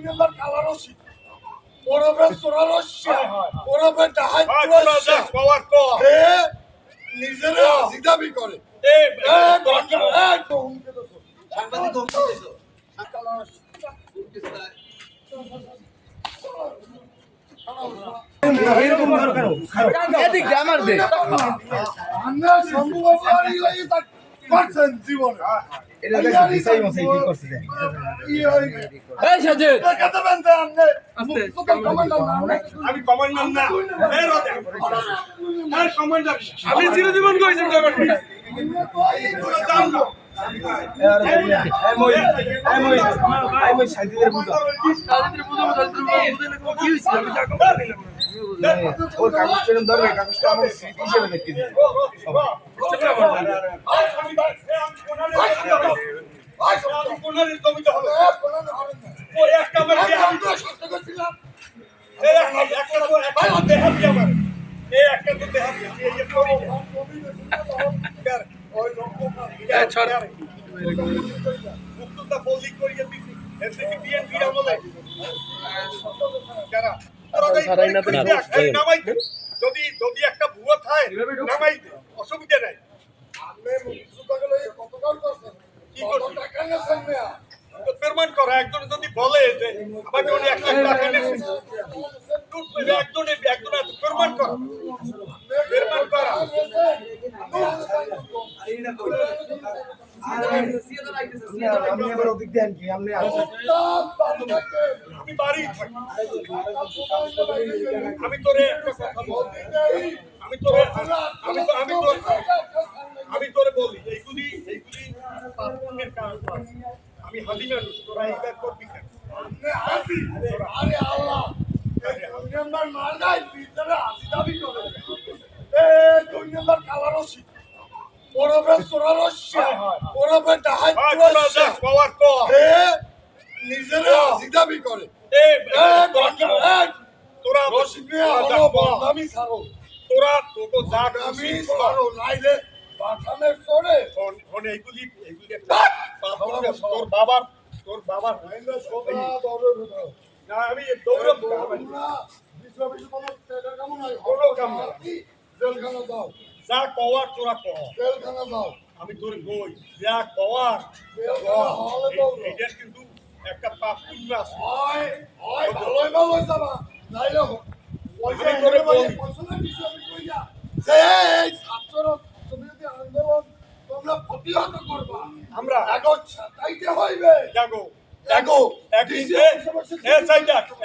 নম্বর কালারসি ওরবে সোরারসিয়া ওরবে ডাহাইতুরসিয়া হে নিজেরা জিদাবি করে সাংবাদিক হুমকি দিছো এরকম দরকার এদিক আমার দে আমরা সম্ভব বাড়ি লাগি তা পারছেন জীবন এটা দেখো দিশাই মশাই কি করছে দেখ এই সাজেদ কত বন্ধ আমনে সুপার কমান্ডার না আমি কমান্ডার না এর ওতে আর কমান্ডার আমি চিরজীবন কইছেন কমান্ডার জান না মই সাজিদের বুঝা কি হইছে আমি যা কম ওর কাগজটা ধরবে কাগজটা আমার স্মৃতি হিসেবে দেখতে দিই আমি কোনারের জমিতে হবে ওই একটা আমার আমরা সত্য করছিলাম এই একটা দেহ দিয়ে আমার এই একটা তো দেহ দিয়ে এই যে করি ওই লোক ছাড় মুক্ততা বলি করিয়ে দিছি এর থেকে বিএনপি আমলে যারা নামাই যদি যদি একটা ভুয়া থাকে নামাই অসুবিধা নাই আপনি মুক্তিযোদ্ধা লই কত কাল করছেন কি করছেন? টাকা নেছেন মিয়া তো পেমেন্ট করা একজন যদি বলে যে আমাকে উনি 1 লাখ টাকা নিয়েছে একজন পেমেন্ট করা পেমেন্ট করা আমি আবার ওদিক দেন কি আপনি আমি বাড়ি থাকি আমি তোরে একটা কথা বলতে আমি তোরে আমি তোরে বলি এইগুলি পাপনের কাজ আমি হাজি মানুষ তোরা এইবার করবি কেন আরে আল্লাহ দুই নম্বর মার নাই ভিতরে আসি দাবি করে দুই নম্বর কালারসি ওরবে সোরারসিয়া ওরবে ডাহাইতুরসিয়া পাওয়ার কর হে নিজেরা জিদাবি করে তোরা রশিদে হলো বদনামি ছাড়ো তোরা তোকে যা আমি খুশি ছাড়ো নাইলে বাথানের চড়ে ফোন এইগুলি তোর বাবার না আমি দৌড়ব কোনো কাম না জেলখানা দাও যা কওয়ার তোরা কহ জেলখানা দাও আমি তোর কই যা কওয়ার জেলখানা হলে দাও এটা কিন্তু একটা পাপ পুণ্য আছে হয় হয় ভালোই ভালোই যাবা নাইলে পয়সা আমি তোরে বলি। পয়সা না কিছু আমি কইয়া যে এই ছাত্র তুমি যদি আন্দোলন তোমরা প্রতিহত করবা আমরা এখন ছাতাইতে হইবে জাগো এগো একদিন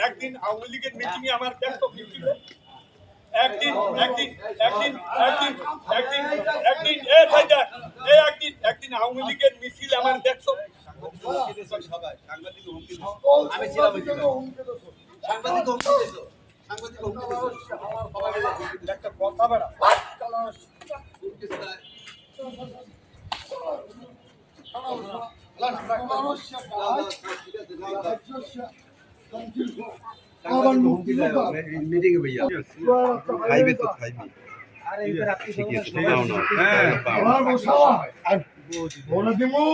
একদিন আওয়ামী লীগের মিটিং এ আমার ব্যস্ত ছিল একদিন একদিন আওয়ামী লীগের মিছিল আমার দেখছো আমি ছিলাম ওই জায়গায়। সাংবাদিক হুমকি দিছো সাংবাদিক হুমকি দিছো একটা কথা বেড়া মিটিং এ भैया খাইবে তো খাইবে আরে এবার আপনি ঠিক আছে নাও নাও আমার বসাওয়া আর বলে দিমু